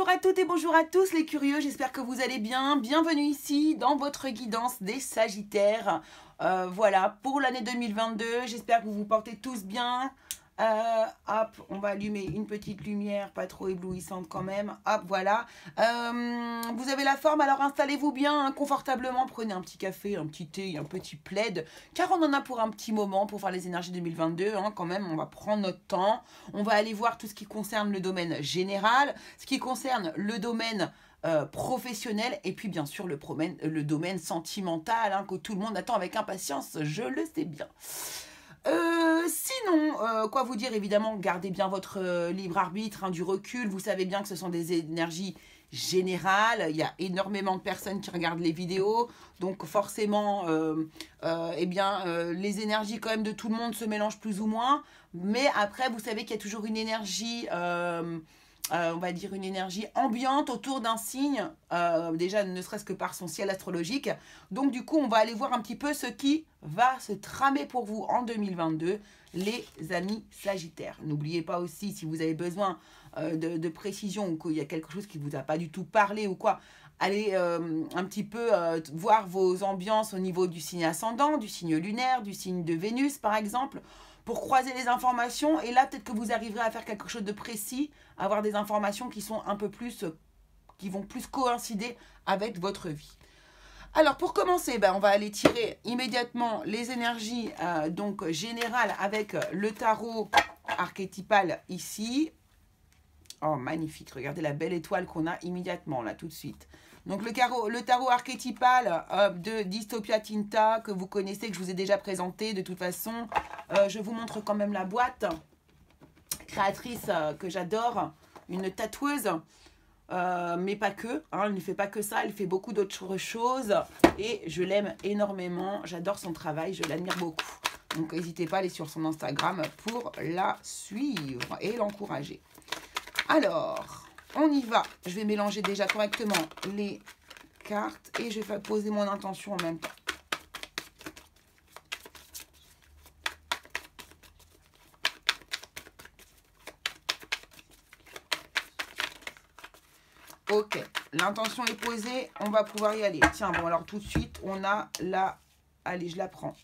Bonjour à toutes et bonjour à tous les curieux, j'espère que vous allez bien. Bienvenue ici dans votre guidance des Sagittaires. Voilà, pour l'année 2022, j'espère que vous vous portez tous bien. Hop, on va allumer une petite lumière, pas trop éblouissante quand même. Hop, voilà. Vous avez la forme, alors installez-vous bien hein, confortablement. Prenez un petit café, un petit thé, un petit plaid. Car on en a pour un petit moment pour faire les énergies 2022. Hein, quand même, on va prendre notre temps. On va aller voir tout ce qui concerne le domaine général, ce qui concerne le domaine professionnel et puis bien sûr le domaine sentimental hein, que tout le monde attend avec impatience, je le sais bien. Sinon, quoi vous dire, évidemment, gardez bien votre libre arbitre, hein, du recul. Vous savez bien que ce sont des énergies générales. Il y a énormément de personnes qui regardent les vidéos. Donc forcément, les énergies quand même de tout le monde se mélangent plus ou moins. Mais après, vous savez qu'il y a toujours une énergie... on va dire une énergie ambiante autour d'un signe, déjà ne serait-ce que par son ciel astrologique. Donc du coup, on va aller voir un petit peu ce qui va se tramer pour vous en 2022, les amis Sagittaires. N'oubliez pas aussi, si vous avez besoin de précision ou qu'il y a quelque chose qui ne vous a pas du tout parlé ou quoi, allez un petit peu voir vos ambiances au niveau du signe ascendant, du signe lunaire, du signe de Vénus par exemple, pour croiser les informations. Et là, peut-être que vous arriverez à faire quelque chose de précis, avoir des informations qui sont un peu plus, qui vont plus coïncider avec votre vie. Alors, pour commencer, on va aller tirer immédiatement les énergies donc générales avec le tarot archétypal ici. Oh, magnifique. Regardez la belle étoile qu'on a immédiatement, là, tout de suite. Donc, le tarot archétypal de Dystopia Tinta, que vous connaissez, que je vous ai déjà présenté. De toute façon, je vous montre quand même la boîte. Créatrice que j'adore, une tatoueuse, mais pas que. Hein, elle ne fait pas que ça, elle fait beaucoup d'autres choses. Et je l'aime énormément. J'adore son travail, je l'admire beaucoup. Donc, n'hésitez pas à aller sur son Instagram pour la suivre et l'encourager. Alors... on y va. Je vais mélanger déjà correctement les cartes et je vais poser mon intention en même temps. Ok, l'intention est posée, on va pouvoir y aller. Tiens, bon alors tout de suite, on a la... allez, je la prends.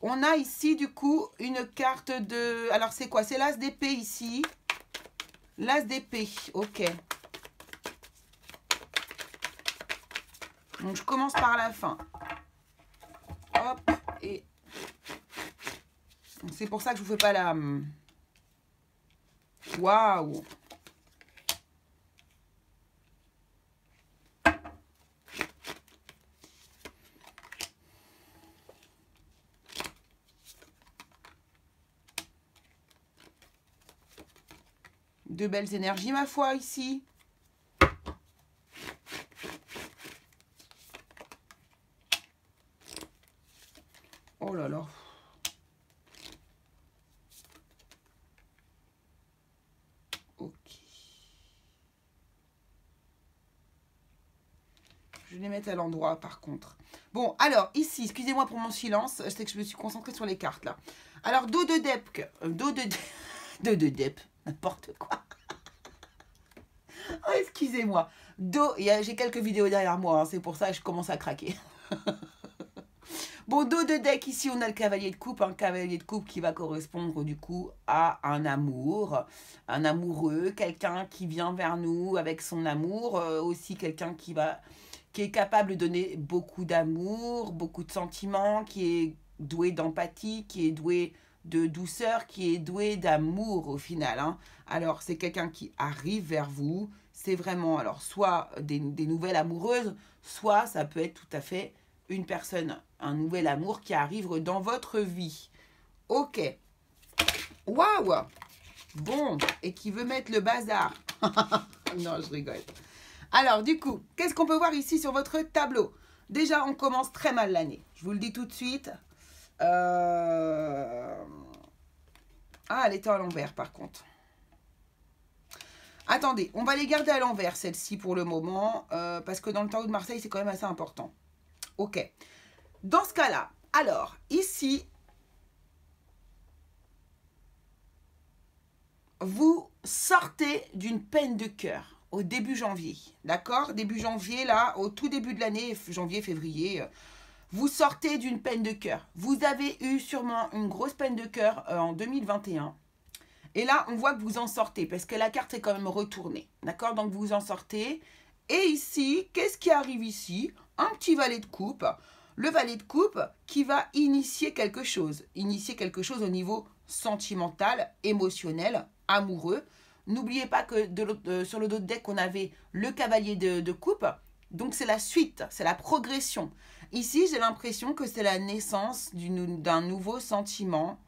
On a ici du coup une carte de... alors c'est quoi? C'est l'as d'épée ici. L'as d'épée, ok. Donc, je commence par la fin. Hop, et... c'est pour ça que je vous fais pas la... waouh! De belles énergies, ma foi, ici. Oh là là. Ok. Je vais les mettre à l'endroit, par contre. Bon, alors, ici, excusez-moi pour mon silence. Je sais que je me suis concentrée sur les cartes, là. Alors, dos de dep. Dos de dep. N'importe quoi. Oh, excusez-moi. J'ai quelques vidéos derrière moi, hein, c'est pour ça que je commence à craquer. Bon, dos de deck, ici, on a le cavalier de coupe. Un cavalier de coupe qui va correspondre, du coup, à un amour. Un amoureux, quelqu'un qui vient vers nous avec son amour. Aussi, quelqu'un qui est capable de donner beaucoup d'amour, beaucoup de sentiments, qui est doué d'empathie, qui est doué de douceur, qui est doué d'amour, au final. Hein. Alors, c'est quelqu'un qui arrive vers vous. C'est vraiment, alors, soit des nouvelles amoureuses, soit ça peut être tout à fait une personne, un nouvel amour qui arrive dans votre vie. Ok. Waouh. Bon, et qui veut mettre le bazar. Non, je rigole. Alors, du coup, qu'est-ce qu'on peut voir ici sur votre tableau? Déjà, on commence très mal l'année. Je vous le dis tout de suite. Ah, elle était à l'envers, par contre. Attendez, on va les garder à l'envers, celle-ci, pour le moment. Parce que dans le tarot de Marseille, c'est quand même assez important. Ok. Dans ce cas-là, alors, ici, vous sortez d'une peine de cœur. au début janvier. D'accord? Début janvier, là, au tout début de l'année, janvier, février, vous sortez d'une peine de cœur. Vous avez eu sûrement une grosse peine de cœur en 2021. Et là, on voit que vous en sortez parce que la carte est quand même retournée. D'accord? Donc, vous en sortez. Et ici, qu'est-ce qui arrive ici? Un petit valet de coupe. Le valet de coupe qui va initier quelque chose. Initier quelque chose au niveau sentimental, émotionnel, amoureux. N'oubliez pas que sur le dos de deck, on avait le cavalier de coupe. Donc, c'est la suite, c'est la progression. Ici, j'ai l'impression que c'est la naissance d'un nouveau sentiment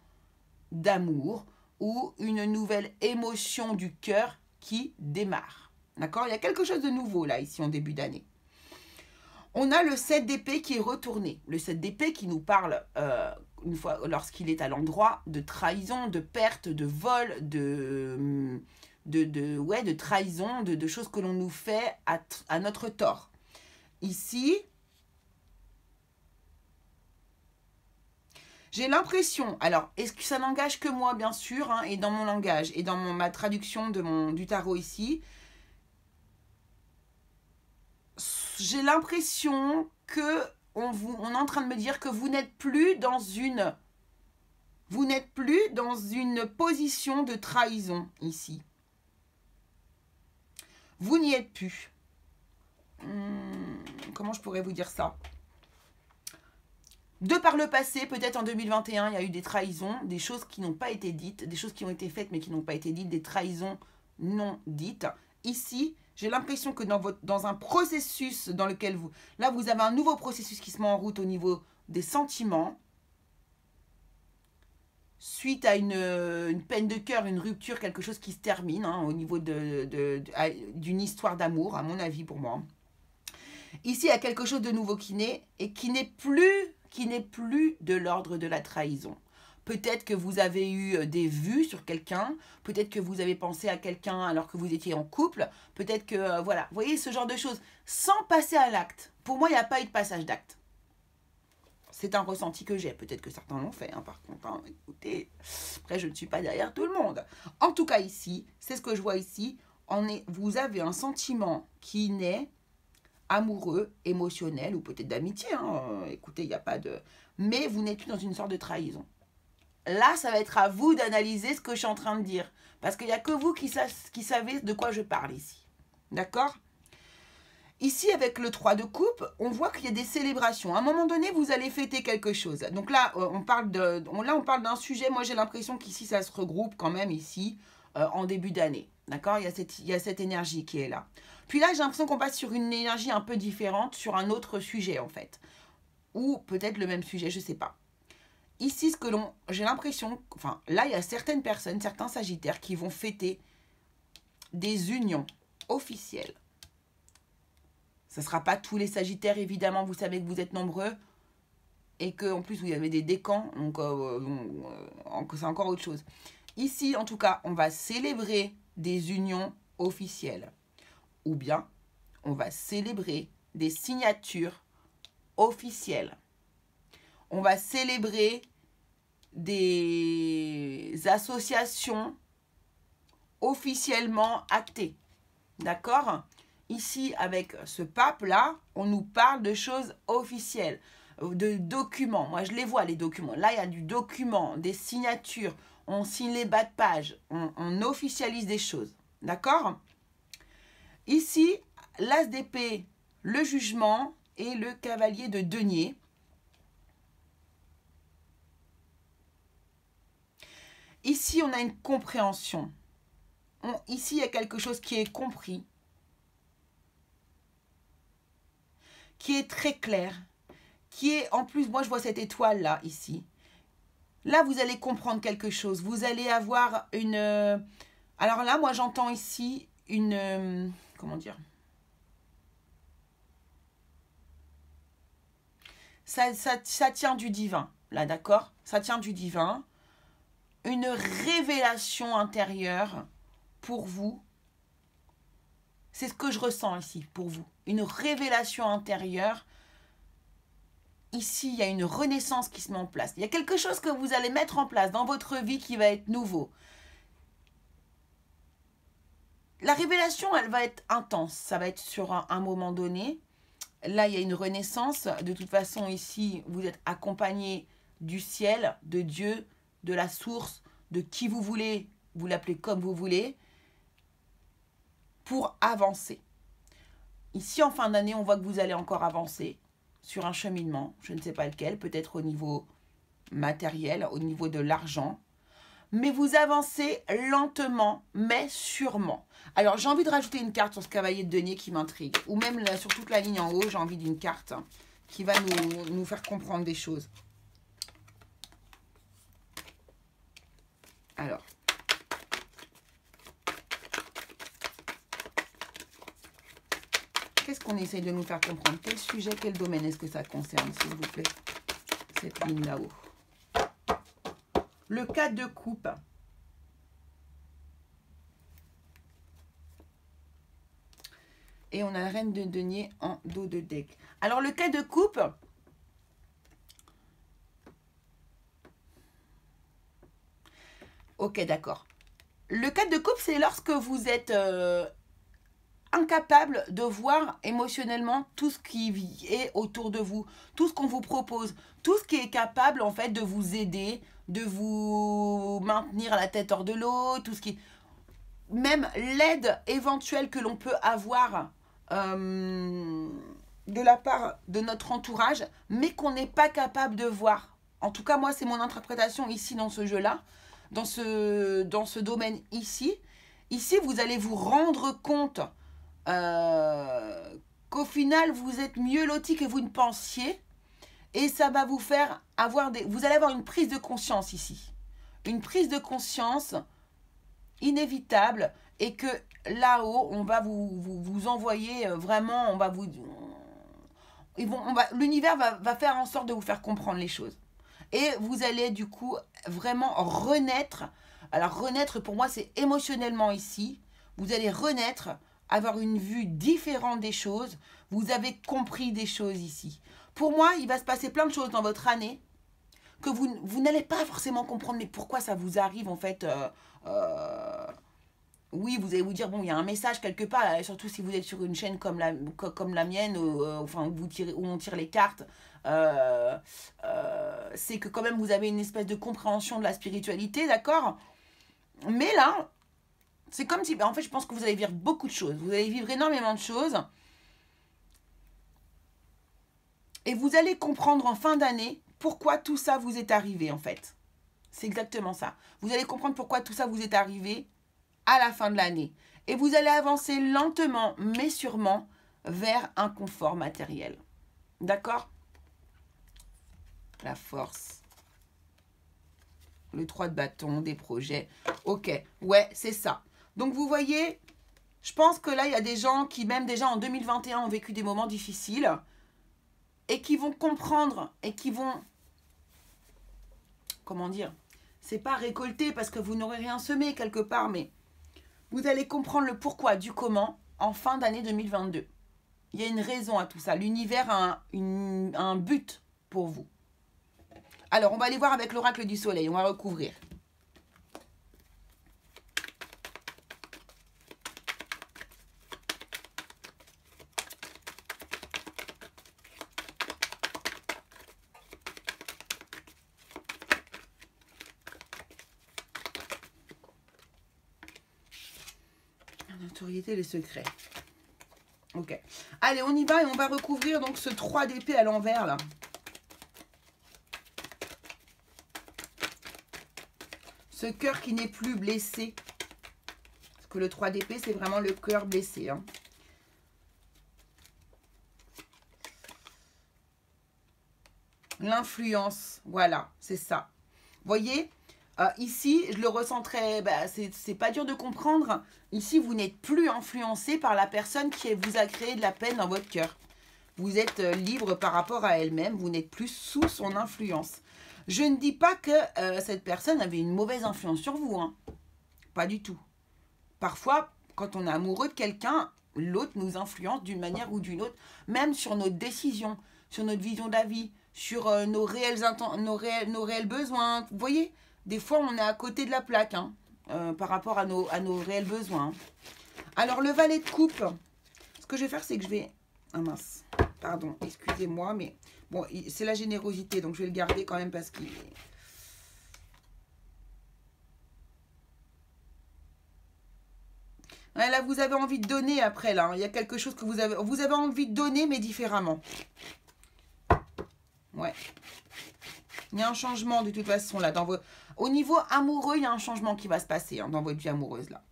d'amour ou une nouvelle émotion du cœur qui démarre. D'accord? Il y a quelque chose de nouveau là, ici, en début d'année. On a le 7 d'épée qui est retourné. Le 7 d'épée qui nous parle, une fois lorsqu'il est à l'endroit, de trahison, de perte, de vol, de trahison, de choses que l'on nous fait à notre tort. Ici, j'ai l'impression, alors, est-ce que ça n'engage que moi, bien sûr, hein, et dans mon langage, et dans ma traduction du tarot ici, j'ai l'impression que on est en train de me dire que vous n'êtes plus dans une position de trahison ici. Vous n'y êtes plus. Comment je pourrais vous dire ça? De par le passé, peut-être en 2021, il y a eu des trahisons, des choses qui n'ont pas été dites, des choses qui ont été faites mais qui n'ont pas été dites, des trahisons non dites. Ici, j'ai l'impression que dans un processus dans lequel vous avez un nouveau processus qui se met en route au niveau des sentiments, suite à une peine de cœur, une rupture, quelque chose qui se termine, hein, au niveau d'une histoire d'amour, à mon avis, pour moi. Ici, il y a quelque chose de nouveau qui naît et qui n'est plus de l'ordre de la trahison. Peut-être que vous avez eu des vues sur quelqu'un, peut-être que vous avez pensé à quelqu'un alors que vous étiez en couple, peut-être que, voilà, vous voyez ce genre de choses, sans passer à l'acte. Pour moi, il n'y a pas eu de passage d'acte. C'est un ressenti que j'ai, peut-être que certains l'ont fait, hein, par contre, hein, écoutez, après je ne suis pas derrière tout le monde. En tout cas ici, c'est ce que je vois ici, vous avez un sentiment qui naît, amoureux, émotionnel ou peut-être d'amitié, hein. Écoutez, il n'y a pas de... Mais vous n'êtes plus dans une sorte de trahison. Là, ça va être à vous d'analyser ce que je suis en train de dire. Parce qu'il n'y a que vous qui savez de quoi je parle ici. D'accord? Ici, avec le 3 de coupe, on voit qu'il y a des célébrations. À un moment donné, vous allez fêter quelque chose. Donc là, on parle d'un sujet. Moi, j'ai l'impression qu'ici, ça se regroupe quand même ici, en début d'année. D'accord? Il y a cette énergie qui est là. Puis là, j'ai l'impression qu'on passe sur une énergie un peu différente, sur un autre sujet, en fait. Ou peut-être le même sujet, je ne sais pas. Ici, j'ai l'impression, enfin, là, il y a certaines personnes, certains sagittaires qui vont fêter des unions officielles. Ce ne sera pas tous les sagittaires, évidemment, vous savez que vous êtes nombreux. Et qu'en plus, vous avez des décans, donc c'est encore autre chose. Ici, en tout cas, on va célébrer des unions officielles. Ou bien, on va célébrer des signatures officielles. On va célébrer des associations officiellement actées. D'accord? Ici, avec ce pape-là, on nous parle de choses officielles, de documents. Moi, je les vois, les documents. Là, il y a du document, des signatures. On signe les bas de page. On officialise des choses. D'accord? Ici, l'as d'épée, le jugement et le cavalier de denier. Ici, on a une compréhension. Ici, il y a quelque chose qui est compris, qui est très clair, qui est, en plus, moi, je vois cette étoile-là, ici. Là, vous allez comprendre quelque chose. Vous allez avoir une... alors là, moi, j'entends ici une... comment dire? Ça tient du divin, là, d'accord? Ça tient du divin. Une révélation intérieure pour vous. C'est ce que je ressens ici, pour vous. Une révélation intérieure. Ici, il y a une renaissance qui se met en place. Il y a quelque chose que vous allez mettre en place dans votre vie qui va être nouveau. La révélation, elle va être intense. Ça va être sur un moment donné. Là, il y a une renaissance. De toute façon, ici, vous êtes accompagné du ciel, de Dieu, de la source, de qui vous voulez, vous l'appelez comme vous voulez, pour avancer. Ici, en fin d'année, on voit que vous allez encore avancer sur un cheminement. Je ne sais pas lequel, peut-être au niveau matériel, au niveau de l'argent. Mais vous avancez lentement, mais sûrement. Alors, j'ai envie de rajouter une carte sur ce cavalier de denier qui m'intrigue. Ou même là, sur toute la ligne en haut, j'ai envie d'une carte qui va nous faire comprendre des choses. Alors. Qu'est-ce qu'on essaye de nous faire comprendre? Quel sujet, quel domaine est-ce que ça concerne, s'il vous plaît? Cette ligne là-haut. Le 4 de coupe. Et on a la reine de denier en dos de deck. Alors, le 4 de coupe. Ok, d'accord. Le 4 de coupe, c'est lorsque vous êtes incapable de voir émotionnellement tout ce qui est autour de vous, tout ce qu'on vous propose, tout ce qui est capable en fait de vous aider, de vous maintenir la tête hors de l'eau, tout ce qui... Même l'aide éventuelle que l'on peut avoir de la part de notre entourage, mais qu'on n'est pas capable de voir. En tout cas, moi, c'est mon interprétation ici dans ce jeu-là, dans ce domaine ici. Ici, vous allez vous rendre compte qu'au final, vous êtes mieux loti que vous ne pensiez. Et ça va vous faire avoir des... Vous allez avoir une prise de conscience ici. Une prise de conscience inévitable. Et que là-haut, on va vous envoyer vraiment... On va vous... L'univers va faire en sorte de vous faire comprendre les choses. Et vous allez du coup vraiment renaître. Alors renaître pour moi c'est émotionnellement ici. Vous allez renaître, avoir une vue différente des choses. Vous avez compris des choses ici. Pour moi il va se passer plein de choses dans votre année que vous n'allez pas forcément comprendre. Mais pourquoi ça vous arrive en fait oui, vous allez vous dire, bon, il y a un message quelque part, surtout si vous êtes sur une chaîne comme la mienne, enfin, où on tire les cartes, c'est que quand même vous avez une espèce de compréhension de la spiritualité, d'accord? Mais là, c'est comme si, en fait, je pense que vous allez vivre beaucoup de choses, vous allez vivre énormément de choses, et vous allez comprendre en fin d'année pourquoi tout ça vous est arrivé, en fait. C'est exactement ça. Vous allez comprendre pourquoi tout ça vous est arrivé à la fin de l'année. Et vous allez avancer lentement, mais sûrement, vers un confort matériel. D'accord? La force. Le 3 de bâton, des projets. Ok, ouais, c'est ça. Donc, vous voyez, je pense que là, il y a des gens qui, même déjà en 2021, ont vécu des moments difficiles et qui vont comprendre et qui vont... Comment dire? C'est pas récolter parce que vous n'aurez rien semé quelque part, mais... Vous allez comprendre le pourquoi du comment en fin d'année 2022. Il y a une raison à tout ça. L'univers a un but pour vous. Alors, on va aller voir avec l'oracle du soleil. On va recouvrir. Notoriété, les secrets. Ok. Allez, on y va et on va recouvrir donc ce 3 d'épée à l'envers là. Ce cœur qui n'est plus blessé. Parce que le 3 d'épée, c'est vraiment le cœur blessé. Hein. L'influence. Voilà, c'est ça. Voyez, ici, je le ressens très... Bah, c'est pas dur de comprendre. Ici, vous n'êtes plus influencé par la personne qui vous a créé de la peine dans votre cœur. Vous êtes libre par rapport à elle-même. Vous n'êtes plus sous son influence. Je ne dis pas que cette personne avait une mauvaise influence sur vous. Hein. Pas du tout. Parfois, quand on est amoureux de quelqu'un, l'autre nous influence d'une manière ou d'une autre. Même sur nos décisions, sur notre vision de la vie, sur nos réels besoins. Vous voyez, des fois, on est à côté de la plaque. Hein. Par rapport à nos réels besoins. Alors, le valet de coupe, ce que je vais faire, c'est que je vais... Ah mince, pardon, excusez-moi, mais bon, c'est la générosité, donc je vais le garder quand même parce qu'il... Ouais, là, vous avez envie de donner après, là. Il y a quelque chose que vous avez envie de donner, mais différemment. Ouais. Il y a un changement, de toute façon, là. Au niveau amoureux, il y a un changement qui va se passer dans votre vie amoureuse, là.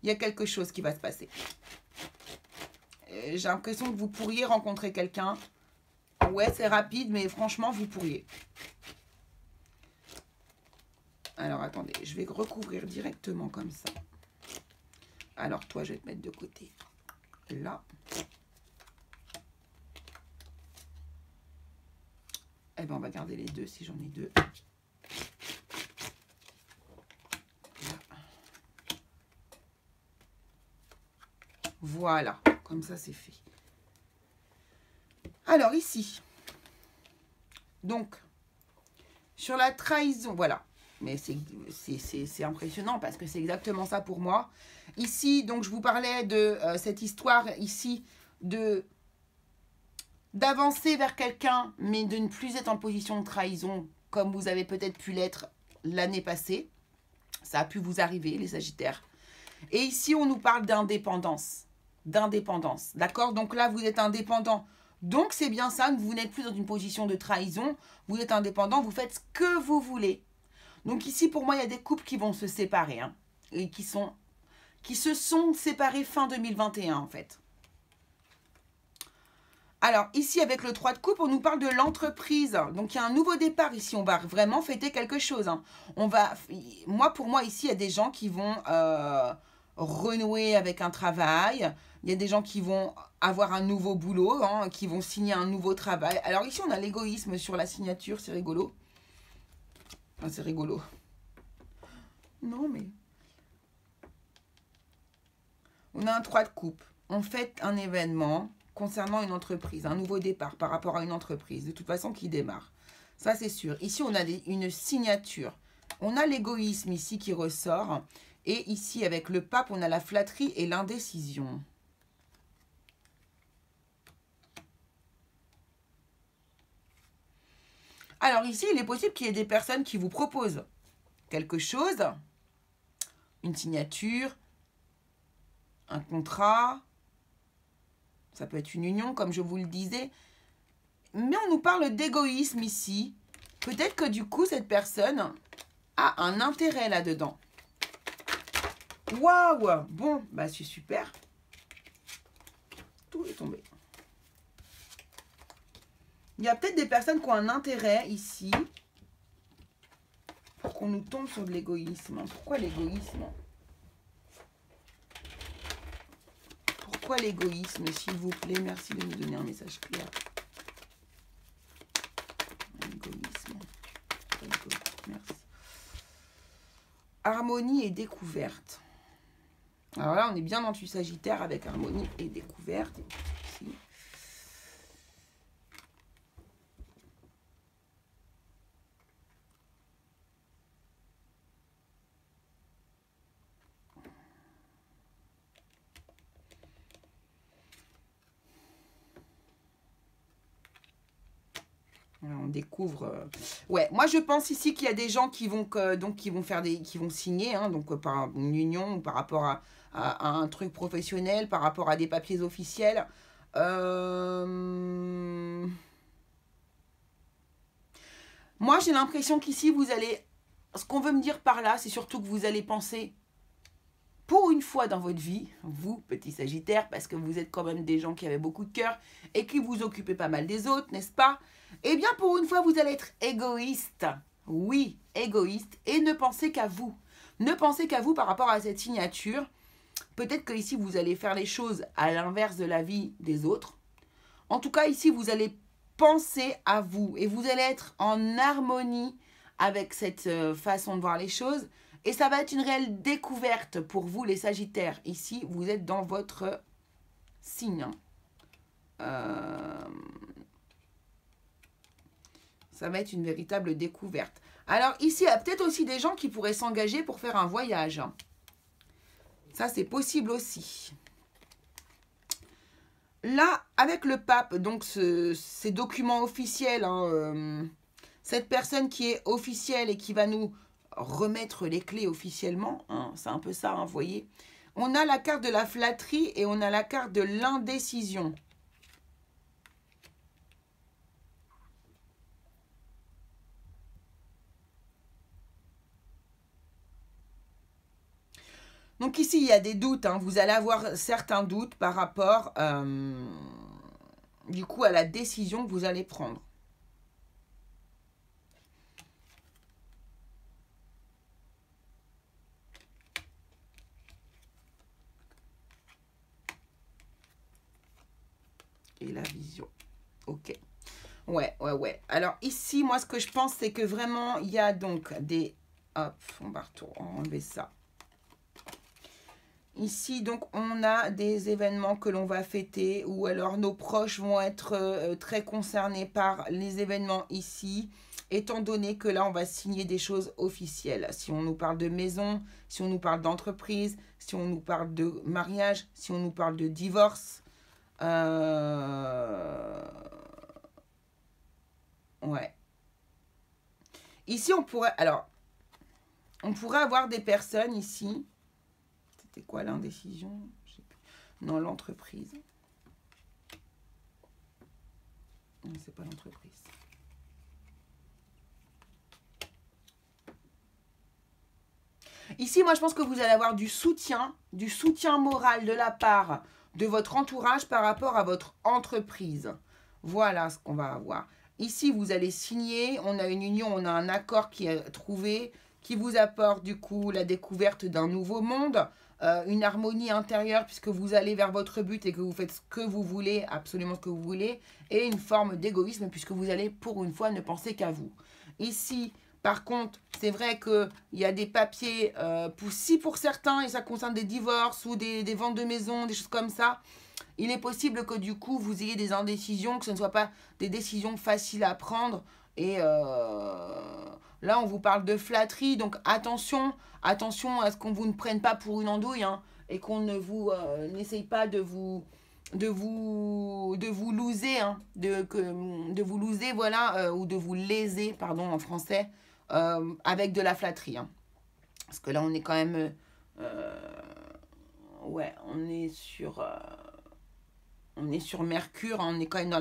Il y a quelque chose qui va se passer. J'ai l'impression que vous pourriez rencontrer quelqu'un. Ouais, c'est rapide, mais franchement, vous pourriez. Alors, attendez, je vais recouvrir directement comme ça. Alors, toi, je vais te mettre de côté. Là. Eh bien, on va garder les deux si j'en ai deux. Là. Voilà, comme ça, c'est fait. Alors, ici. Donc, sur la trahison, voilà. Mais c'est impressionnant parce que c'est exactement ça pour moi. Ici, donc, je vous parlais de cette histoire ici d'avancer vers quelqu'un, mais de ne plus être en position de trahison comme vous avez peut-être pu l'être l'année passée. Ça a pu vous arriver, les Sagittaires. Et ici, on nous parle d'indépendance. D'indépendance, d'accord? Donc là, vous êtes indépendant. Donc, c'est bien ça, vous n'êtes plus dans une position de trahison. Vous êtes indépendant, vous faites ce que vous voulez. Donc ici, pour moi, il y a des couples qui vont se séparer. Hein, et qui se sont séparés fin 2021, en fait. Alors, ici, avec le 3 de coupe, on nous parle de l'entreprise. Donc, il y a un nouveau départ ici. On va vraiment fêter quelque chose. Hein. Pour moi, ici, il y a des gens qui vont renouer avec un travail. Il y a des gens qui vont avoir un nouveau boulot, hein, qui vont signer un nouveau travail. Alors, ici, on a l'égoïsme sur la signature. C'est rigolo. Enfin, c'est rigolo. Non, mais... On a un 3 de coupe. On fête un événement concernant une entreprise, un nouveau départ par rapport à une entreprise, de toute façon qui démarre. Ça, c'est sûr. Ici, on a une signature. On a l'égoïsme ici qui ressort. Et ici, avec le pape, on a la flatterie et l'indécision. Alors ici, il est possible qu'il y ait des personnes qui vous proposent quelque chose, une signature, un contrat, ça peut être une union, comme je vous le disais. Mais on nous parle d'égoïsme ici. Peut-être que du coup, cette personne a un intérêt là-dedans. Waouh! Bon, bah c'est super. Tout est tombé. Il y a peut-être des personnes qui ont un intérêt ici pour qu'on nous tombe sur de l'égoïsme. Pourquoi l'égoïsme? Pourquoi l'égoïsme, s'il vous plaît? Merci de nous donner un message clair. L'égoïsme. Merci. Harmonie et découverte. Alors là, on est bien dans du Sagittaire avec harmonie et découverte. Ici. On découvre. Ouais, moi je pense ici qu'il y a des gens qui vont qui vont signer, hein, donc par une union, par rapport à un truc professionnel, par rapport à des papiers officiels. Moi j'ai l'impression qu'ici vous allez. Ce qu'on veut me dire par là, c'est surtout que vous allez penser. Pour une fois dans votre vie, vous, petit Sagittaire, parce que vous êtes quand même des gens qui avaient beaucoup de cœur et qui vous occupez pas mal des autres, n'est-ce pas? Eh bien, pour une fois, vous allez être égoïste. Oui, égoïste. Et ne pensez qu'à vous. Ne pensez qu'à vous par rapport à cette signature. Peut-être que ici, vous allez faire les choses à l'inverse de la vie des autres. En tout cas, ici, vous allez penser à vous. Et vous allez être en harmonie avec cette façon de voir les choses. Et ça va être une réelle découverte pour vous, les Sagittaires. Ici, vous êtes dans votre signe. Ça va être une véritable découverte. Alors ici, il y a peut-être aussi des gens qui pourraient s'engager pour faire un voyage. Ça, c'est possible aussi. Là, avec le pape, donc ces documents officiels, hein, cette personne qui est officielle et qui va nous remettre les clés officiellement, hein, c'est un peu ça, hein, vous voyez. On a la carte de la flatterie et on a la carte de l'indécision. Donc ici, il y a des doutes, hein. Vous allez avoir certains doutes par rapport, du coup, à la décision que vous allez prendre. Et la vision. Ok. Ouais. Alors ici, moi, ce que je pense, c'est que vraiment, il y a donc des... Hop, on va enlever ça. Ici, donc, on a des événements que l'on va fêter ou alors nos proches vont être très concernés par les événements ici, étant donné que là, on va signer des choses officielles. Si on nous parle de maison, si on nous parle d'entreprise, si on nous parle de mariage, si on nous parle de divorce. Ouais. Ici, on pourrait... Alors, on pourrait avoir des personnes ici... C'était quoi l'indécision? Non, l'entreprise. Non, c'est pas l'entreprise. Ici, moi, je pense que vous allez avoir du soutien moral de la part de votre entourage par rapport à votre entreprise. Voilà ce qu'on va avoir. Ici, vous allez signer, on a une union, on a un accord qui est trouvé, qui vous apporte du coup la découverte d'un nouveau monde, une harmonie intérieure puisque vous allez vers votre but et que vous faites ce que vous voulez, absolument ce que vous voulez, et une forme d'égoïsme puisque vous allez pour une fois ne penser qu'à vous. Ici, par contre, c'est vrai qu'il y a des papiers, pour certains, et ça concerne des divorces ou des ventes de maisons, des choses comme ça, il est possible que du coup, vous ayez des indécisions, que ce ne soit pas des décisions faciles à prendre. Et là, on vous parle de flatterie, donc attention à ce qu'on vous ne prenne pas pour une andouille, hein, et qu'on ne vous n'essaye pas de vous loser, hein, de vous loser, voilà, ou de vous léser, pardon, en français, avec de la flatterie. Hein. Parce que là, on est quand même... ouais, on est sur Mercure, hein, on est quand même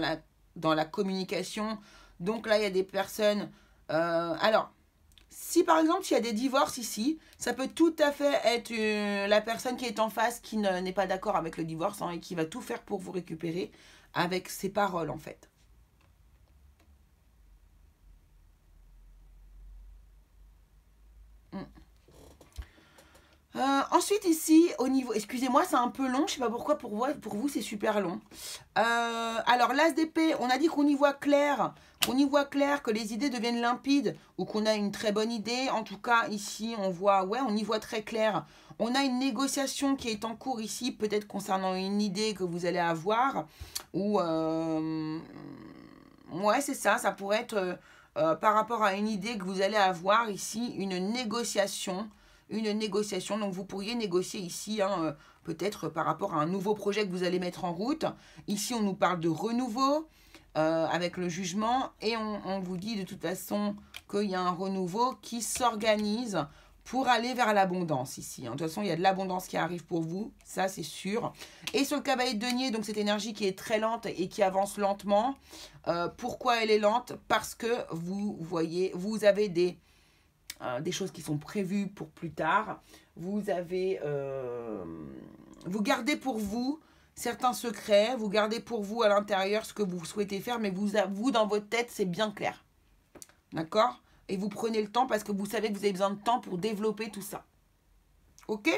dans la communication. Donc là, il y a des personnes... alors, si par exemple, il y a des divorces ici, ça peut tout à fait être la personne qui est en face qui n'est pas d'accord avec le divorce, hein, et qui va tout faire pour vous récupérer avec ses paroles, en fait. Ensuite ici, au niveau... Excusez-moi, c'est un peu long, je sais pas pourquoi pour vous c'est super long. Alors l'as d'épée, on a dit qu'on y voit clair, que les idées deviennent limpides ou qu'on a une très bonne idée. En tout cas ici on voit, ouais, on y voit très clair. On a une négociation qui est en cours ici, peut-être concernant une idée que vous allez avoir. Ou... ouais, c'est ça, ça pourrait être par rapport à une idée que vous allez avoir ici, une négociation. Donc vous pourriez négocier ici, hein, peut-être par rapport à un nouveau projet que vous allez mettre en route. Ici, on nous parle de renouveau avec le jugement et on vous dit de toute façon qu'il y a un renouveau qui s'organise pour aller vers l'abondance ici. Hein. De toute façon, il y a de l'abondance qui arrive pour vous, ça c'est sûr. Et sur le cavalier de denier, donc cette énergie qui est très lente et qui avance lentement. Pourquoi elle est lente? Parce que vous voyez, vous avez des choses qui sont prévues pour plus tard. Vous avez... vous gardez pour vous certains secrets, vous gardez pour vous à l'intérieur ce que vous souhaitez faire, mais vous dans votre tête, c'est bien clair. D'accord? Et vous prenez le temps parce que vous savez que vous avez besoin de temps pour développer tout ça. Ok?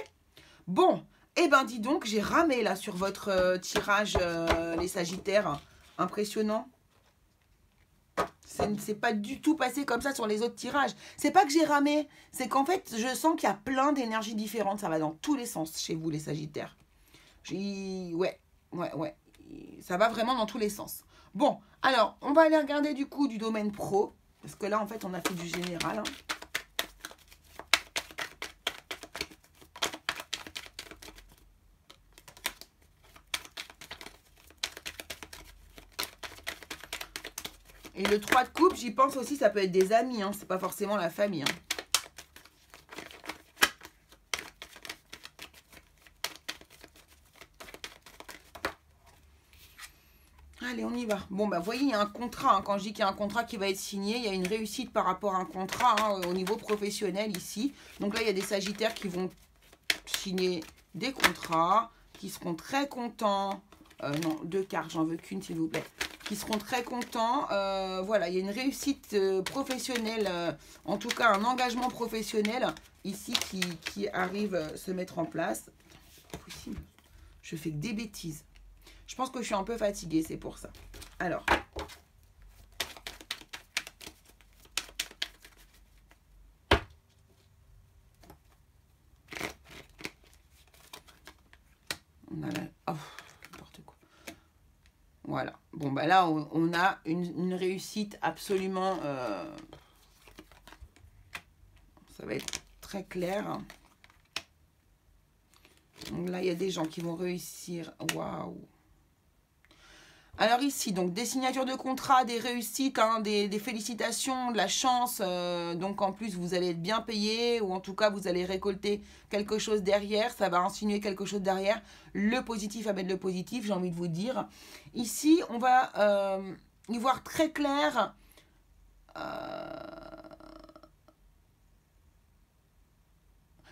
Bon, eh ben dis donc, j'ai ramé là sur votre tirage, les Sagittaires. Impressionnant. C'est pas du tout passé comme ça sur les autres tirages. C'est pas que j'ai ramé, c'est qu'en fait, je sens qu'il y a plein d'énergies différentes. Ça va dans tous les sens chez vous, les Sagittaires. Ouais. Ça va vraiment dans tous les sens. Bon, alors, on va aller regarder du coup du domaine pro. Parce que là, en fait, on a fait du général. Hein. Et le 3 de coupe, j'y pense aussi, ça peut être des amis, hein, c'est pas forcément la famille. Hein. Allez, on y va. Bon, bah, vous voyez, il y a un contrat. Hein. Quand je dis qu'il y a un contrat qui va être signé, il y a une réussite par rapport à un contrat hein, au niveau professionnel ici. Donc là, il y a des sagittaires qui vont signer des contrats, qui seront très contents. Non, 2 cartes, j'en veux qu'une, s'il vous plaît. Qui seront très contents. Voilà, il y a une réussite professionnelle, en tout cas un engagement professionnel ici qui arrive à se mettre en place. C'est pas possible. Je fais que des bêtises. Je pense que je suis un peu fatiguée, c'est pour ça. Alors. On a la... Oh, n'importe quoi. Voilà. Bon, bah là, on a une réussite absolument... Ça va être très clair. Donc là, il y a des gens qui vont réussir. Waouh! Alors ici, donc des signatures de contrat, des réussites, hein, des félicitations, de la chance. Donc en plus, vous allez être bien payé ou en tout cas, vous allez récolter quelque chose derrière. Ça va insinuer quelque chose derrière. Le positif amène le positif, j'ai envie de vous dire. Ici, on va y voir très clair.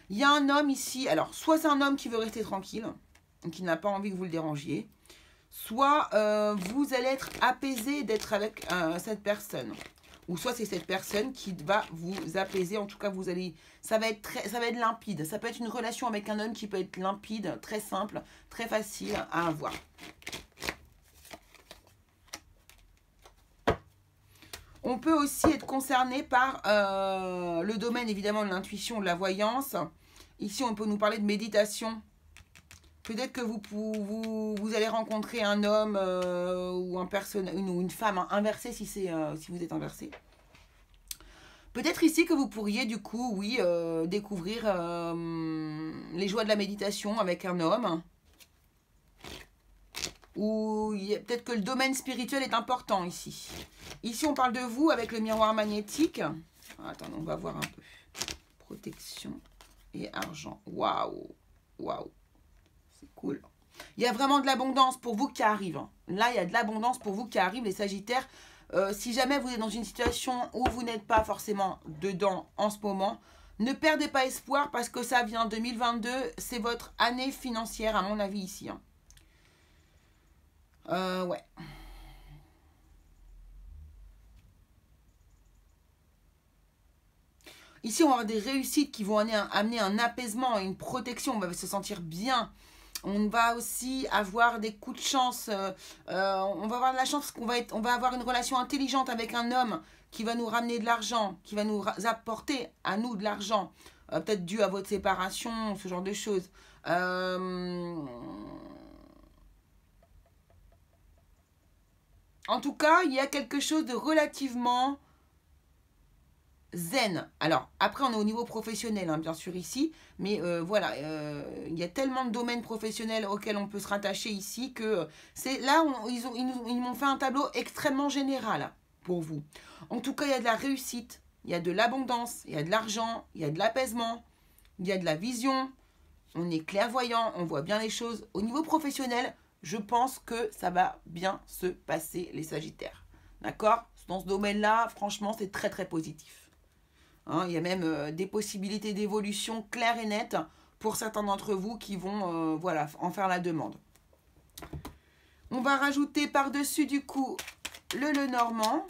Il y a un homme ici. Alors, soit c'est un homme qui veut rester tranquille, qui n'a pas envie que vous le dérangiez. Soit vous allez être apaisé d'être avec cette personne. Ou soit c'est cette personne qui va vous apaiser. En tout cas, vous allez, ça va être limpide. Ça peut être une relation avec un homme qui peut être limpide, très simple, très facile à avoir. On peut aussi être concerné par le domaine évidemment de l'intuition, de la voyance. Ici, on peut nous parler de méditation. Peut-être que vous allez rencontrer un homme ou une femme inversée si vous êtes inversé. Peut-être ici que vous pourriez du coup, oui, découvrir les joies de la méditation avec un homme. Ou peut-être que le domaine spirituel est important ici. Ici, on parle de vous avec le miroir magnétique. Attendez, on va voir un peu. Protection et argent. Waouh, waouh. C'est cool. Il y a vraiment de l'abondance pour vous qui arrive. Là, il y a de l'abondance pour vous qui arrive, les Sagittaires. Si jamais vous êtes dans une situation où vous n'êtes pas forcément dedans en ce moment, ne perdez pas espoir parce que ça vient 2022. C'est votre année financière, à mon avis, ici. Hein. Ouais. Ici, on va avoir des réussites qui vont amener un apaisement, une protection. On va se sentir bien. On va aussi avoir des coups de chance. On va avoir de la chance parce on va avoir une relation intelligente avec un homme qui va nous ramener de l'argent, qui va nous apporter à nous de l'argent. Peut-être dû à votre séparation, ce genre de choses. En tout cas, il y a quelque chose de relativement zen. Alors, après, on est au niveau professionnel, hein, bien sûr, ici. Mais voilà, il y a tellement de domaines professionnels auxquels on peut se rattacher ici que c'est là, ils m'ont fait un tableau extrêmement général pour vous. En tout cas, il y a de la réussite, il y a de l'abondance, il y a de l'argent, il y a de l'apaisement, il y a de la vision. On est clairvoyant, on voit bien les choses. Au niveau professionnel, je pense que ça va bien se passer, les Sagittaires. D'accord? Dans ce domaine-là, franchement, c'est très, très positif. Hein, il y a même des possibilités d'évolution claires et nettes pour certains d'entre vous qui vont voilà, en faire la demande. On va rajouter par-dessus, du coup, le Lenormand.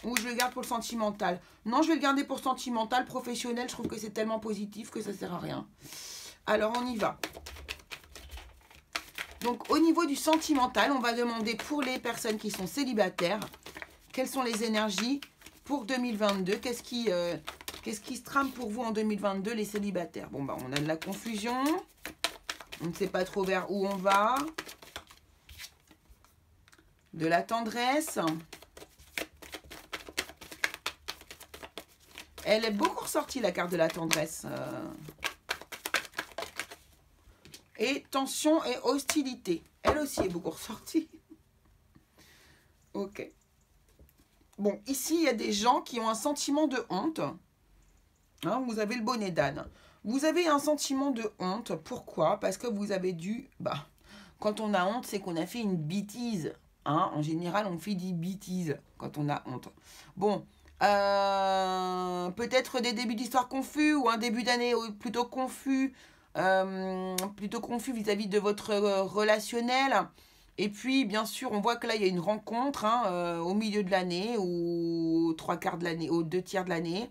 Ou je le garde pour le sentimental. Non, je vais le garder pour le sentimental. Professionnel, je trouve que c'est tellement positif que ça ne sert à rien. Alors, on y va. Donc, au niveau du sentimental, on va demander pour les personnes qui sont célibataires, quelles sont les énergies pour 2022? Qu'est-ce qui se trame pour vous en 2022, les célibataires? Bon, bah, on a de la confusion. On ne sait pas trop vers où on va. De la tendresse. Elle est beaucoup ressortie, la carte de la tendresse. Et tension et hostilité. Elle aussi est beaucoup ressortie. Ok. Bon, ici, il y a des gens qui ont un sentiment de honte. Hein, vous avez le bonnet d'âne. Vous avez un sentiment de honte. Pourquoi? Parce que vous avez dû... Bah, quand on a honte, c'est qu'on a fait une bêtise. Hein, en général, on fait des bêtises quand on a honte. Bon, peut-être des débuts d'histoire confus ou un début d'année plutôt confus vis-à-vis de votre relationnel. Et puis, bien sûr, on voit que là, il y a une rencontre hein, au milieu de l'année ou trois quarts de l'année, aux deux tiers de l'année.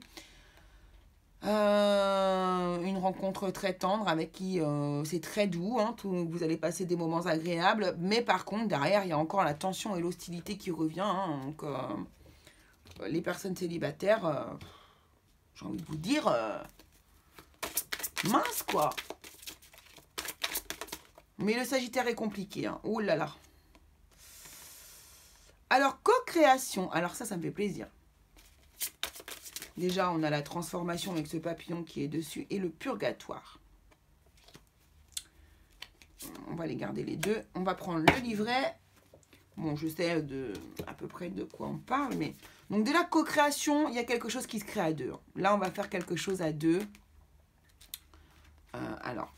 Une rencontre très tendre avec qui c'est très doux, hein, vous allez passer des moments agréables, mais par contre derrière il y a encore la tension et l'hostilité qui revient, hein, donc les personnes célibataires, j'ai envie de vous dire, mince quoi. Mais le Sagittaire est compliqué, hein. Oh là là. Alors co-création, alors ça me fait plaisir. Déjà, on a la transformation avec ce papillon qui est dessus et le purgatoire. On va les garder les deux. On va prendre le livret. Bon, je sais à peu près de quoi on parle, mais... Donc, dès la co-création, il y a quelque chose qui se crée à deux. Là, on va faire quelque chose à deux. Alors.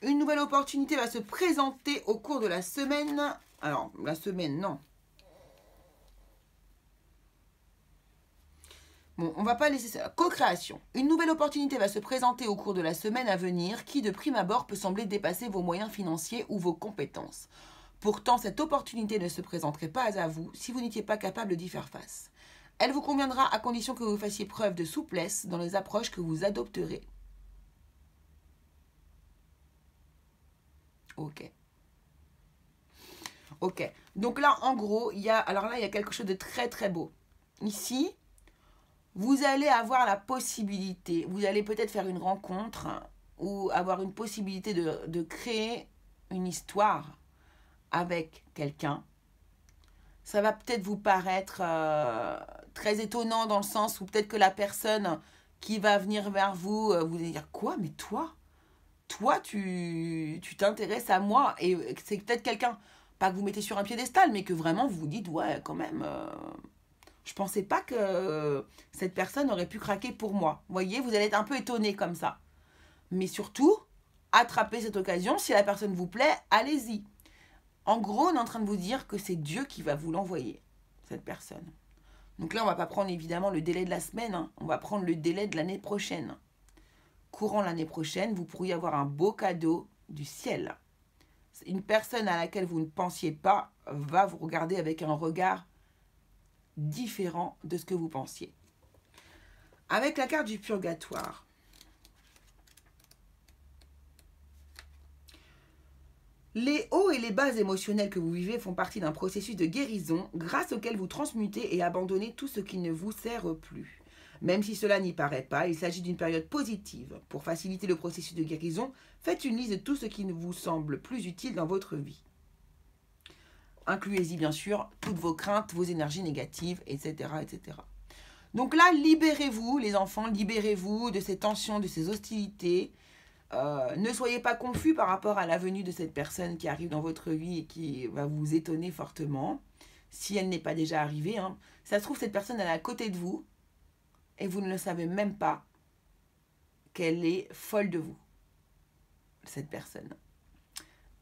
Une nouvelle opportunité va se présenter au cours de la semaine. Alors, la semaine, non. Bon, on va pas laisser ça. Co-création. Une nouvelle opportunité va se présenter au cours de la semaine à venir qui, de prime abord, peut sembler dépasser vos moyens financiers ou vos compétences. Pourtant, cette opportunité ne se présenterait pas à vous si vous n'étiez pas capable d'y faire face. Elle vous conviendra à condition que vous fassiez preuve de souplesse dans les approches que vous adopterez. Ok. Ok. Donc là, en gros, il y a quelque chose de très très beau. Ici, vous allez avoir la possibilité, vous allez peut-être faire une rencontre ou avoir une possibilité de créer une histoire avec quelqu'un. Ça va peut-être vous paraître très étonnant dans le sens où peut-être que la personne qui va venir vers vous, vous allez dire « Quoi? Mais toi, tu t'intéresses à moi ?» Et c'est peut-être quelqu'un, pas que vous mettez sur un piédestal, mais que vraiment vous vous dites « Ouais, quand même... je pensais pas que cette personne aurait pu craquer pour moi. » Vous voyez, vous allez être un peu étonné comme ça. Mais surtout, attrapez cette occasion. Si la personne vous plaît, allez-y. En gros, on est en train de vous dire que c'est Dieu qui va vous l'envoyer, cette personne. Donc là, on ne va pas prendre évidemment le délai de la semaine. Hein. On va prendre le délai de l'année prochaine. Courant l'année prochaine, vous pourriez avoir un beau cadeau du ciel. Une personne à laquelle vous ne pensiez pas va vous regarder avec un regard différent de ce que vous pensiez. Avec la carte du purgatoire, les hauts et les bas émotionnels que vous vivez font partie d'un processus de guérison grâce auquel vous transmutez et abandonnez tout ce qui ne vous sert plus. Même si cela n'y paraît pas, il s'agit d'une période positive. Pour faciliter le processus de guérison, faites une liste de tout ce qui ne vous semble plus utile dans votre vie. Incluez-y bien sûr toutes vos craintes, vos énergies négatives, etc. etc. Donc là, libérez-vous les enfants, libérez-vous de ces tensions, de ces hostilités. Ne soyez pas confus par rapport à la venue de cette personne qui arrive dans votre vie et qui va vous étonner fortement, si elle n'est pas déjà arrivée. Hein. Ça se trouve, cette personne elle est à côté de vous et vous ne le savez même pas qu'elle est folle de vous, cette personne.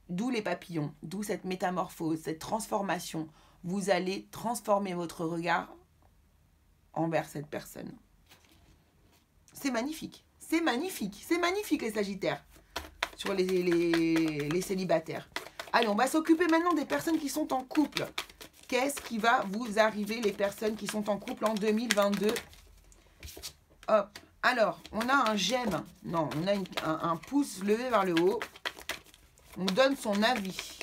D'où les papillons, d'où cette métamorphose, cette transformation. Vous allez transformer votre regard envers cette personne. C'est magnifique. C'est magnifique. C'est magnifique les Sagittaires sur les célibataires. Allez, on va s'occuper maintenant des personnes qui sont en couple. Qu'est-ce qui va vous arriver les personnes qui sont en couple en 2022? Hop. Alors, on a un j'aime. Non, on a un pouce levé vers le haut. On donne son avis.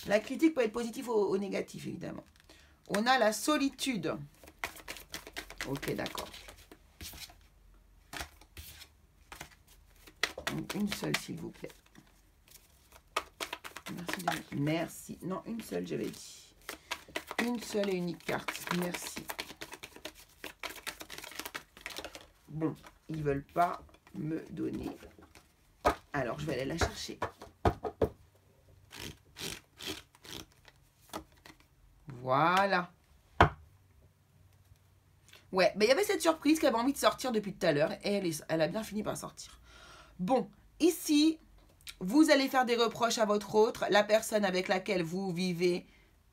La critique peut être positive ou négative, évidemment. On a la solitude. Ok, d'accord. Une seule, s'il vous plaît. Merci. Merci. Non, une seule, j'avais dit. Une seule et unique carte. Merci. Bon, ils veulent pas me donner. Alors, je vais aller la chercher. Voilà. Ouais, il y avait cette surprise qui avait envie de sortir depuis tout à l'heure et elle a bien fini par sortir. Bon, ici, vous allez faire des reproches à votre autre. La personne avec laquelle vous vivez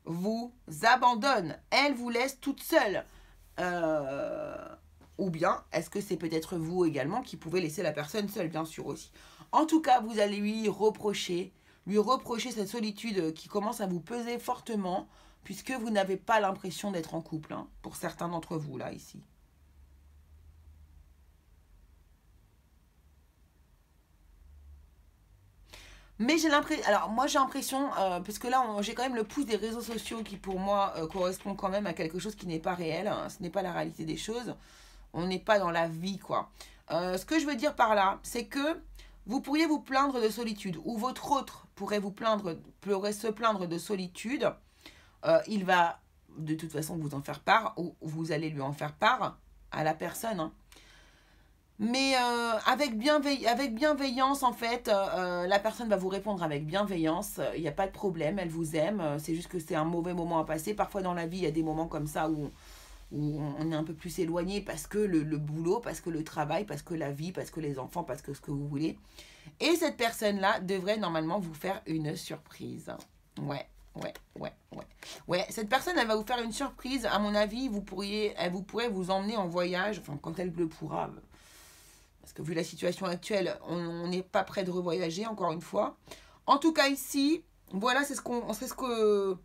vous abandonne. Elle vous laisse toute seule. Ou bien, est-ce que c'est peut-être vous également qui pouvez laisser la personne seule, bien sûr aussi. En tout cas, vous allez lui reprocher cette solitude qui commence à vous peser fortement, puisque vous n'avez pas l'impression d'être en couple, hein, pour certains d'entre vous, là, ici. Mais j'ai l'impression, alors moi j'ai l'impression, parce que là j'ai quand même le pouce des réseaux sociaux qui pour moi correspond quand même à quelque chose qui n'est pas réel, hein, ce n'est pas la réalité des choses, on n'est pas dans la vie quoi. Ce que je veux dire par là, c'est que vous pourriez vous plaindre de solitude, ou votre autre pourrait se plaindre de solitude, il va de toute façon vous en faire part, ou vous allez lui en faire part à la personne, hein. Mais avec bienveillance, en fait, la personne va vous répondre avec bienveillance. Il n'y a pas de problème, elle vous aime. C'est juste que c'est un mauvais moment à passer. Parfois dans la vie, il y a des moments comme ça où on est un peu plus éloigné parce que le boulot, parce que le travail, parce que la vie, parce que les enfants, parce que ce que vous voulez. Et cette personne-là devrait normalement vous faire une surprise. Ouais. Ouais, cette personne, elle va vous faire une surprise. À mon avis, elle pourrait vous emmener en voyage. Enfin, quand elle le pourra. Parce que vu la situation actuelle, on n'est pas prêt de revoyager, encore une fois. En tout cas, ici, voilà, c'est ce que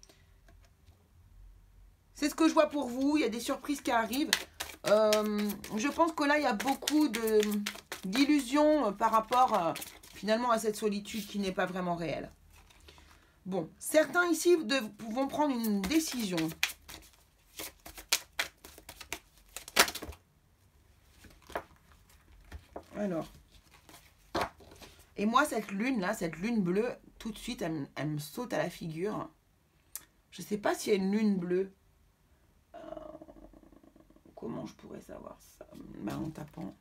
je vois pour vous. Il y a des surprises qui arrivent. Je pense que là, il y a beaucoup d'illusions par rapport, finalement, à cette solitude qui n'est pas vraiment réelle. Bon, certains ici vont prendre une décision. Alors, et moi, cette lune-là, cette lune bleue, tout de suite, elle me saute à la figure. Je ne sais pas s'il y a une lune bleue. Comment je pourrais savoir ça? En tapant.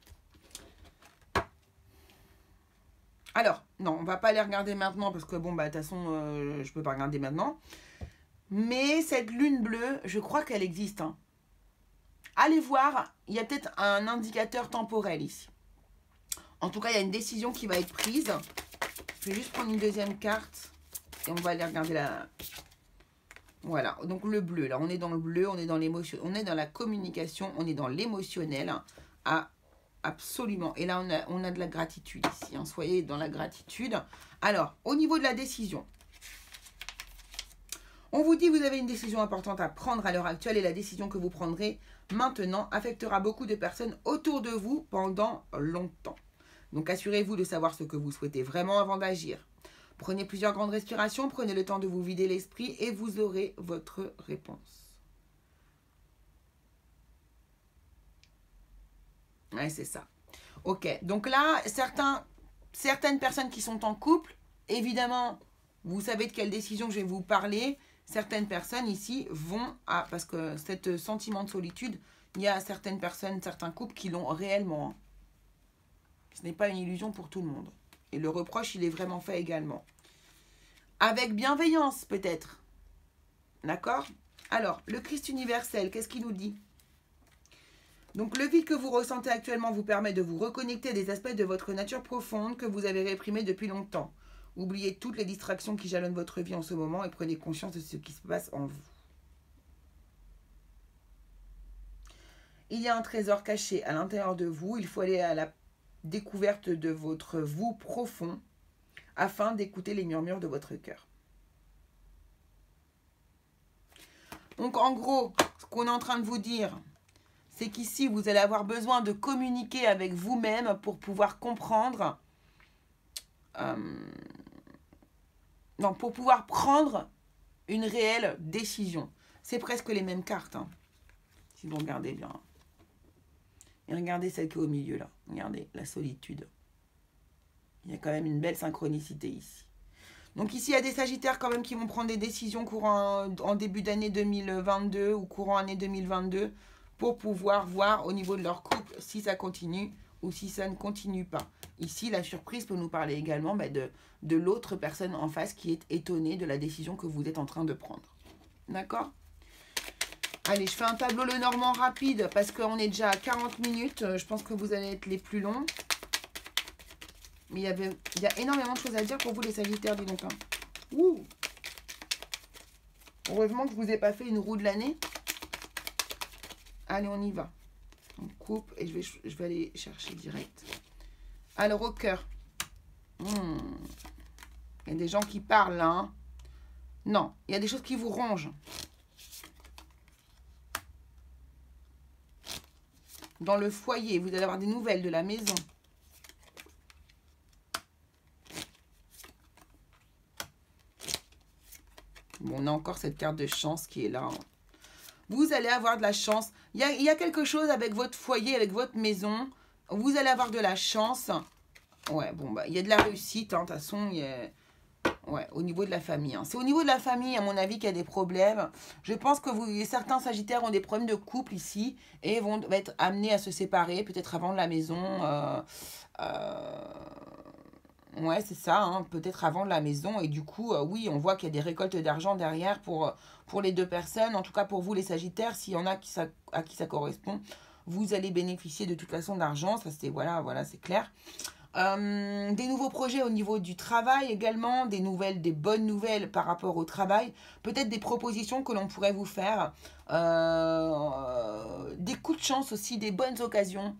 Alors, non, on ne va pas les regarder maintenant parce que, bon, de toute façon, je ne peux pas regarder maintenant. Mais cette lune bleue, je crois qu'elle existe, hein. Allez voir, il y a peut-être un indicateur temporel ici. En tout cas, il y a une décision qui va être prise. Je vais juste prendre une deuxième carte et on va aller regarder la... Voilà, donc le bleu, là, on est dans le bleu, on est dans l'émotion, on est dans la communication, on est dans l'émotionnel. Ah, absolument. Et là, on a de la gratitude ici, hein. Soyez dans la gratitude. Alors, au niveau de la décision, on vous dit que vous avez une décision importante à prendre à l'heure actuelle et la décision que vous prendrez maintenant affectera beaucoup de personnes autour de vous pendant longtemps. Donc assurez-vous de savoir ce que vous souhaitez vraiment avant d'agir. Prenez plusieurs grandes respirations, prenez le temps de vous vider l'esprit et vous aurez votre réponse. Ouais, c'est ça. Ok, donc là, certaines personnes qui sont en couple, évidemment, vous savez de quelle décision je vais vous parler. Certaines personnes ici vont parce que cet sentiment de solitude, il y a certaines personnes, certains couples qui l'ont réellement, hein. Ce n'est pas une illusion pour tout le monde. Et le reproche, il est vraiment fait également. Avec bienveillance, peut-être. D'accord? Alors, le Christ universel, qu'est-ce qu'il nous dit? Donc, le vide que vous ressentez actuellement vous permet de vous reconnecter à des aspects de votre nature profonde que vous avez réprimés depuis longtemps. Oubliez toutes les distractions qui jalonnent votre vie en ce moment et prenez conscience de ce qui se passe en vous. Il y a un trésor caché à l'intérieur de vous. Il faut aller à la découverte de votre vous profond afin d'écouter les murmures de votre cœur. Donc en gros, ce qu'on est en train de vous dire, c'est qu'ici, vous allez avoir besoin de communiquer avec vous-même pour pouvoir comprendre, pour pouvoir prendre une réelle décision. C'est presque les mêmes cartes, hein, si vous regardez bien. Et regardez celle qui est au milieu là. Regardez, la solitude. Il y a quand même une belle synchronicité ici. Donc ici, il y a des sagittaires quand même qui vont prendre des décisions en début d'année 2022 ou courant année 2022 pour pouvoir voir au niveau de leur couple si ça continue ou si ça ne continue pas. Ici, la surprise peut nous parler également de l'autre personne en face qui est étonnée de la décision que vous êtes en train de prendre. D'accord? Allez, je fais un tableau Lenormand rapide parce qu'on est déjà à 40 minutes. Je pense que vous allez être les plus longs. Mais il y a énormément de choses à dire pour vous les Sagittaires, dis donc. Hein. Ouh. Heureusement que je ne vous ai pas fait une roue de l'année. Allez, on y va. On coupe et je vais aller chercher direct. Alors, au cœur. Il y a des gens qui parlent là. Hein. Non, il y a des choses qui vous rongent. Dans le foyer, vous allez avoir des nouvelles de la maison. Bon, on a encore cette carte de chance qui est là. Hein. Vous allez avoir de la chance. Il y a quelque chose avec votre foyer, avec votre maison. Vous allez avoir de la chance. Ouais, bon, bah, il y a de la réussite. Hein, de toute façon, il y a... Ouais, au niveau de la famille. Hein. C'est au niveau de la famille, à mon avis, qu'il y a des problèmes. Je pense que certains Sagittaires ont des problèmes de couple ici et vont être amenés à se séparer, peut-être avant de la maison. Ouais, c'est ça, hein, peut-être avant de la maison. Et du coup, oui, on voit qu'il y a des récoltes d'argent derrière pour les deux personnes. En tout cas, pour vous, les Sagittaires, s'il y en a à qui ça correspond, vous allez bénéficier de toute façon d'argent. Ça, c'est voilà, c'est clair. Des nouveaux projets au niveau du travail également, des bonnes nouvelles par rapport au travail, peut-être des propositions que l'on pourrait vous faire, des coups de chance aussi, des bonnes occasions,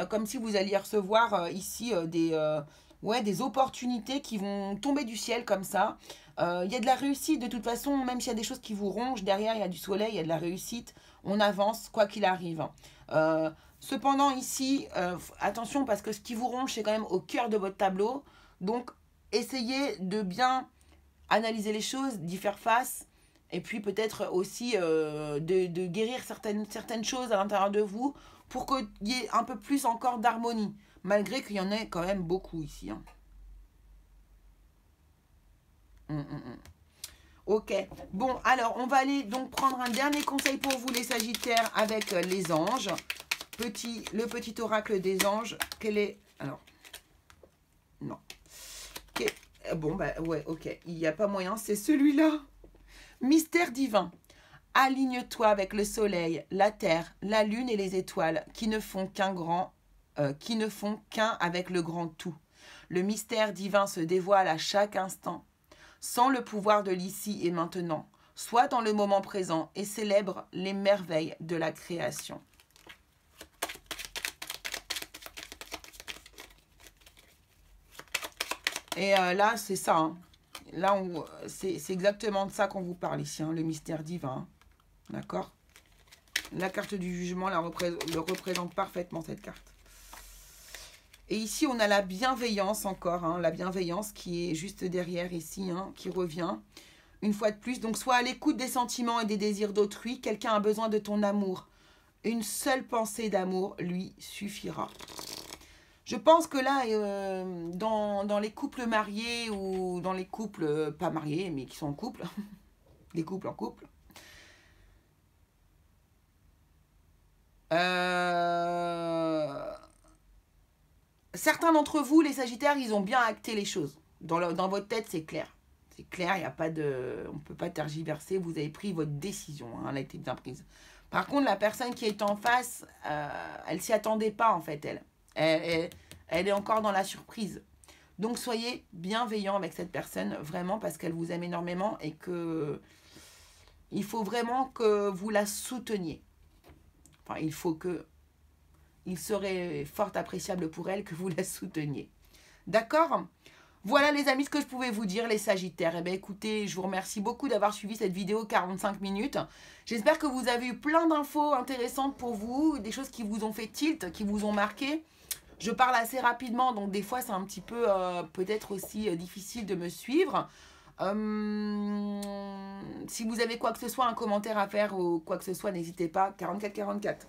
comme si vous alliez recevoir ici des opportunités qui vont tomber du ciel comme ça. Il y a de la réussite de toute façon, même s'il y a des choses qui vous rongent, derrière il y a du soleil, il y a de la réussite, on avance quoi qu'il arrive. Cependant ici, attention parce que ce qui vous ronge c'est quand même au cœur de votre tableau, donc essayez de bien analyser les choses, d'y faire face, et puis peut-être aussi de guérir certaines choses à l'intérieur de vous pour qu'il y ait un peu plus encore d'harmonie, malgré qu'il y en ait quand même beaucoup ici. Hein. Ok, bon alors on va aller donc prendre un dernier conseil pour vous les Sagittaires avec les anges. Le petit oracle des anges, quel est... Alors, non. Bon, bah ouais, ok, il n'y a pas moyen, c'est celui-là. Mystère divin. Aligne-toi avec le soleil, la terre, la lune et les étoiles qui ne font qu'un avec le grand tout. Le mystère divin se dévoile à chaque instant. Sans le pouvoir de l'ici et maintenant, sois dans le moment présent et célèbre les merveilles de la création. Et là, c'est ça. Hein. Là, c'est exactement de ça qu'on vous parle ici, hein, le mystère divin. D'accord? La carte du jugement le représente parfaitement, cette carte. Et ici, on a la bienveillance encore. Hein, la bienveillance qui est juste derrière ici, hein, qui revient. Une fois de plus, donc sois à l'écoute des sentiments et des désirs d'autrui. Quelqu'un a besoin de ton amour. Une seule pensée d'amour lui suffira. Je pense que là, dans les couples mariés ou dans les couples pas mariés, mais qui sont en couple, les couples en couple, certains d'entre vous, les Sagittaires, ils ont bien acté les choses. Dans votre tête, c'est clair. C'est clair, il n'y a pas de... On ne peut pas tergiverser, vous avez pris votre décision, hein, elle a été bien prise. Par contre, la personne qui est en face, elle ne s'y attendait pas, en fait, elle est encore dans la surprise. Donc, soyez bienveillants avec cette personne, vraiment, parce qu'elle vous aime énormément et que il faut vraiment que vous la souteniez. Enfin, il serait fort appréciable pour elle que vous la souteniez. D'accord ? Voilà les amis ce que je pouvais vous dire les Sagittaires. Eh bien écoutez, je vous remercie beaucoup d'avoir suivi cette vidéo 45 minutes. J'espère que vous avez eu plein d'infos intéressantes pour vous, des choses qui vous ont fait tilt, qui vous ont marqué. Je parle assez rapidement, donc des fois c'est un petit peu peut-être aussi difficile de me suivre. Si vous avez quoi que ce soit, un commentaire à faire ou quoi que ce soit, n'hésitez pas, 4444,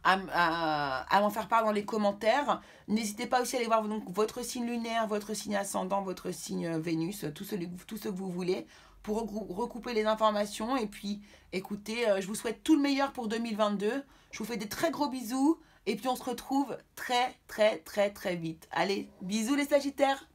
à m'en faire part dans les commentaires. N'hésitez pas aussi à aller voir donc, votre signe lunaire, votre signe ascendant, votre signe Vénus, tout ce que vous voulez, pour recouper les informations. Et puis, écoutez, je vous souhaite tout le meilleur pour 2022. Je vous fais des très gros bisous. Et puis, on se retrouve très, très, très, très vite. Allez, bisous les Sagittaires!